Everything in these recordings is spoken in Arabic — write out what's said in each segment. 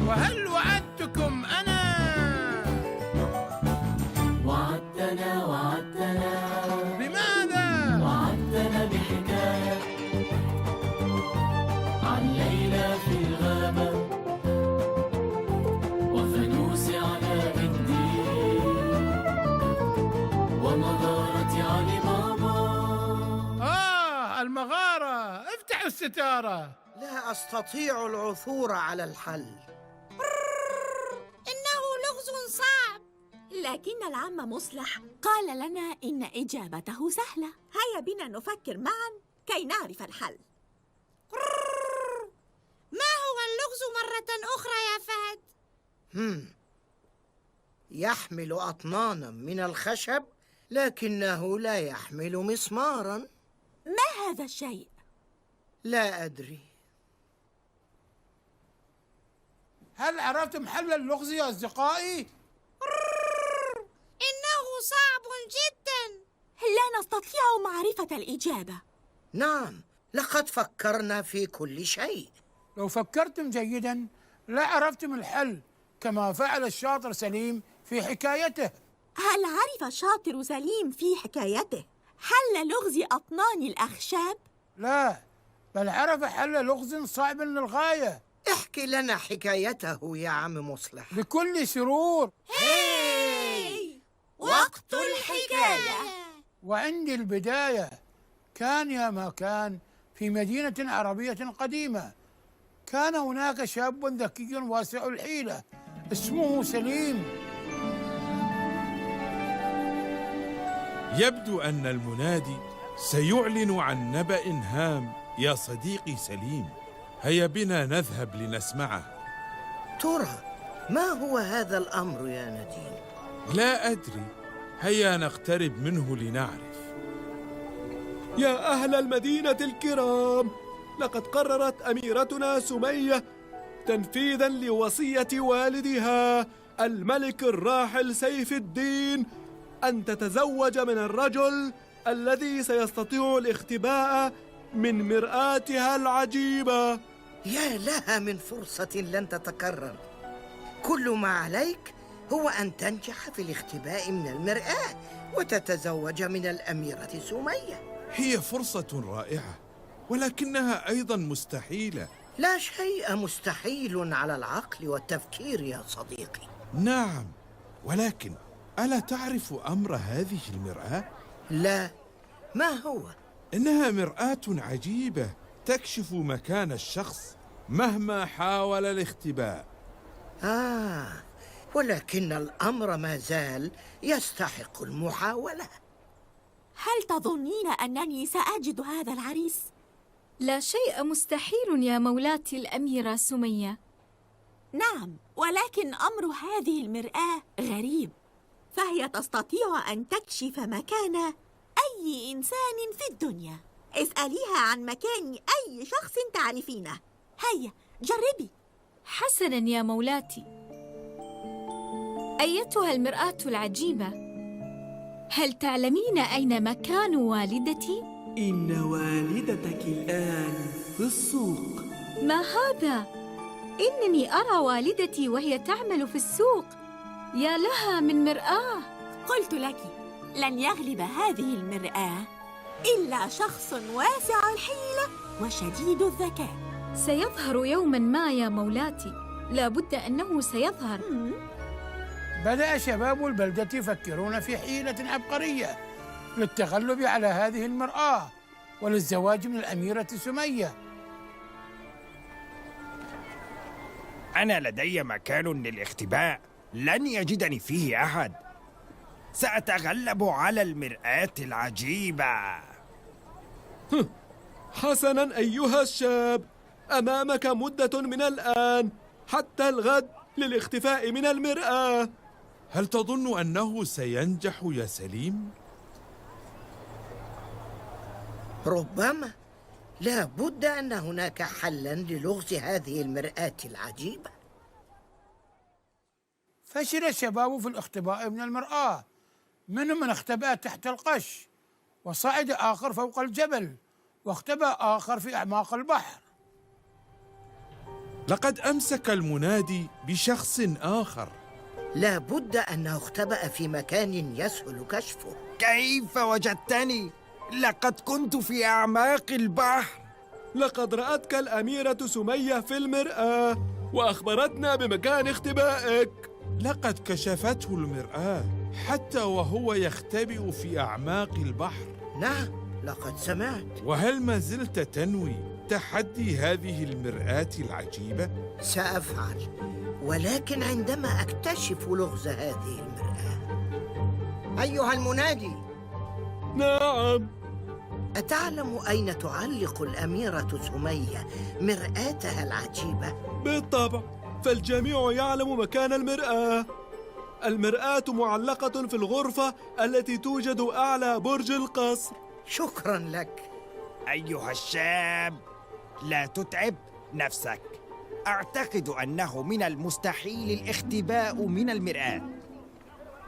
وهل وعدتكم أنا؟ وعدتنا وعدتنا بماذا؟ وعدتنا بحكاية عن ليلى في الغابة وفانوس علاء الدين ومغارة علي بابا. المغارة، افتحوا الستارة. لا أستطيع العثور على الحل. إنه لغز صعب. لكن العم مصلح قال لنا إن إجابته سهلة. هيا بنا نفكر معا كي نعرف الحل. ما هو اللغز مرة أخرى يا فهد؟ يحمل أطنانا من الخشب لكنه لا يحمل مسمارا. ما هذا الشيء؟ لا أدري. هل عرفتم حل اللغز يا أصدقائي؟ إنه صعب جدا. لا نستطيع معرفة الإجابة. نعم، لقد فكرنا في كل شيء. لو فكرتم جيدا لعرفتم الحل كما فعل الشاطر سليم في حكايته. هل عرف شاطر سليم في حكايته حل لغز أطنان الأخشاب؟ لا، بل عرف حل لغز صعب للغاية. احكي لنا حكايته يا عم مصلح. بكل سرور. وقت الحكاية. وعندي البداية. كان يا ما كان في مدينة عربية قديمة، كان هناك شاب ذكي واسع الحيلة اسمه سليم. يبدو أن المنادي سيعلن عن نبأ هام يا صديقي سليم. هيا بنا نذهب لنسمعه. ترى ما هو هذا الأمر يا نديم؟ لا أدري، هيا نقترب منه لنعرف. يا أهل المدينة الكرام، لقد قررت أميرتنا سمية تنفيذاً لوصية والدها الملك الراحل سيف الدين أن تتزوج من الرجل الذي سيستطيع الاختباء من مرآتها العجيبة. يا لها من فرصة لن تتكرر. كل ما عليك هو أن تنجح في الاختباء من المرآة وتتزوج من الأميرة سمية. هي فرصة رائعة، ولكنها أيضا مستحيلة. لا شيء مستحيل على العقل والتفكير يا صديقي. نعم، ولكن ألا تعرف أمر هذه المرآة؟ لا، ما هو؟ إنها مرآة عجيبة تكشف مكان الشخص مهما حاول الاختباء. ولكن الأمر ما زال يستحق المحاولة. هل تظنين أنني سأجد هذا العريس؟ لا شيء مستحيل يا مولاتي الأميرة سمية. نعم، ولكن أمر هذه المرآة غريب، فهي تستطيع أن تكشف مكان أي إنسان في الدنيا. اسأليها عن مكان أي شخص تعرفينه. هيا جربي. حسناً يا مولاتي. أيتها المرآة العجيبة، هل تعلمين أين مكان والدتي؟ إن والدتك الآن في السوق. ما هذا؟ إنني أرى والدتي وهي تعمل في السوق. يا لها من مرآة. قلت لك لن يغلب هذه المرآة إلا شخص واسع الحيلة وشديد الذكاء. سيظهر يوماً ما يا مولاتي، لا بد أنه سيظهر. بدأ شباب البلدة يفكرون في حيلة عبقرية للتغلب على هذه المرآة وللزواج من الأميرة سمية. أنا لدي مكان للاختباء لن يجدني فيه أحد. سأتغلب على المرآة العجيبة. حسناً أيها الشاب، أمامك مدة من الآن حتى الغد للاختفاء من المرآة. هل تظن أنه سينجح يا سليم؟ ربما. لا بد أن هناك حلاً للغز هذه المرآة العجيبة. فشل الشباب في الاختباء من المرآة. منهم من اختبأ تحت القش، وصعد آخر فوق الجبل، واختبأ آخر في أعماق البحر. لقد أمسك المنادي بشخص آخر. لا بد أنه اختبأ في مكان يسهل كشفه. كيف وجدتني؟ لقد كنت في أعماق البحر. لقد رأتك الأميرة سمية في المرآة وأخبرتنا بمكان اختبائك. لقد كشفته المرآة حتى وهو يختبئ في أعماق البحر. نعم، لقد سمعت. وهل ما زلت تنوي تحدي هذه المرآة العجيبة؟ سأفعل، ولكن عندما أكتشف لغز هذه المرآة. أيها المنادي. نعم. أتعلم أين تعلق الأميرة سمية مرآتها العجيبة؟ بالطبع، فالجميع يعلم مكان المرآة. المرآة معلقة في الغرفة التي توجد أعلى برج القصر. شكراً لك. أيها الشاب، لا تتعب نفسك. أعتقد أنه من المستحيل الاختباء من المرآة.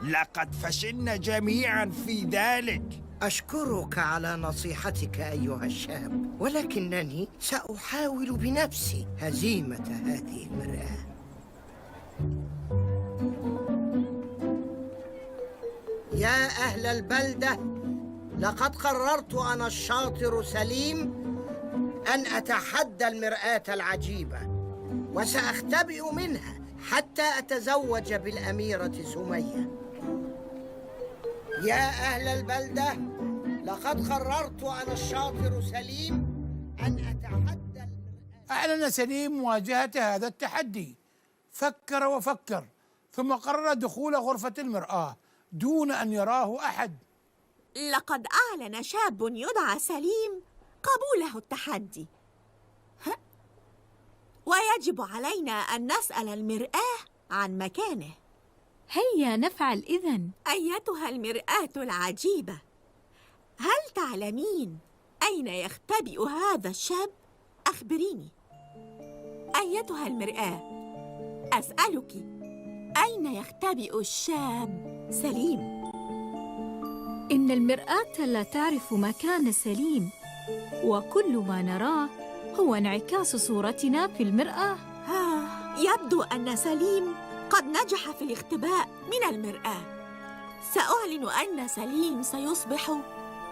لقد فشلنا جميعاً في ذلك. أشكرك على نصيحتك أيها الشاب، ولكنني سأحاول بنفسي هزيمة هذه المرآة. يا أهل البلدة، لقد قررت أنا الشاطر سليم أن أتحدى المرآة العجيبة، وسأختبئ منها حتى أتزوج بالأميرة سمية. يا أهل البلدة، لقد قررت أنا الشاطر سليم أن أتحدى المرآة. أعلن سليم مواجهة هذا التحدي، فكر وفكر، ثم قرر دخول غرفة المرآة دون أن يراه أحد. لقد أعلن شاب يدعى سليم قبوله التحدي. ويجب علينا أن نسأل المرآة عن مكانه. هيا نفعل إذن. أيتها المرآة العجيبة، هل تعلمين أين يختبئ هذا الشاب؟ أخبريني. أيتها المرآة، أسألك، أين يختبئ الشاب سليم؟ إن المرآة لا تعرف مكان سليم، وكل ما نراه هو انعكاس صورتنا في المرآة. يبدو أن سليم قد نجح في الاختباء من المرآة. سأعلن أن سليم سيصبح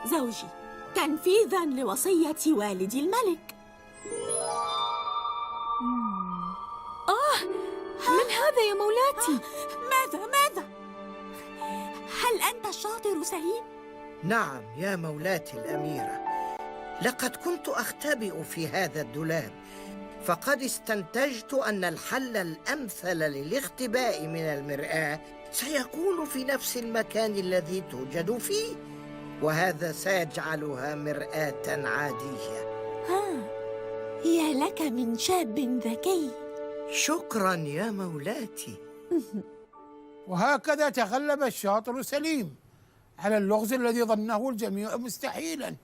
زوجي تنفيذاً لوصية والدي الملك. من هذا يا مولاتي؟ ماذا؟ هل أنت الشاطر سليم؟ نعم يا مولاتي الأميرة، لقد كنت أختبئ في هذا الدولاب، فقد استنتجت أن الحل الأمثل للاختباء من المرآة سيكون في نفس المكان الذي توجد فيه، وهذا سيجعلها مرآة عادية. يا لك من شاب ذكي. شكراً يا مولاتي. وهكذا تغلب الشاطر سليم على اللغز الذي ظنه الجميع مستحيلاً،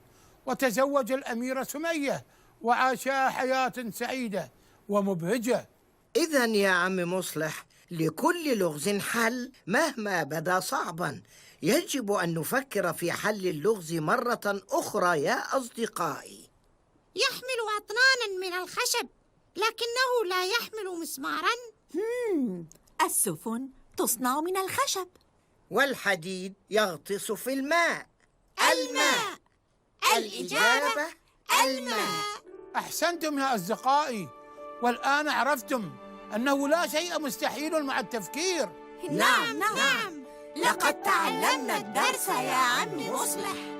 وتزوج الأميرة سمية، وعاشا حياة سعيدة ومبهجة. إذن يا عم مصلح، لكل لغز حل مهما بدا صعباً. يجب أن نفكر في حل اللغز مرة أخرى يا أصدقائي. يحمل أطناناً من الخشب، لكنه لا يحمل مسماراً. السفن تصنع من الخشب، والحديد يغطس في الماء. الماء. الإجابة الماء. أحسنتم يا أصدقائي، والآن عرفتم أنه لا شيء مستحيل مع التفكير. نعم. لقد تعلمنا الدرس يا عم مصلح.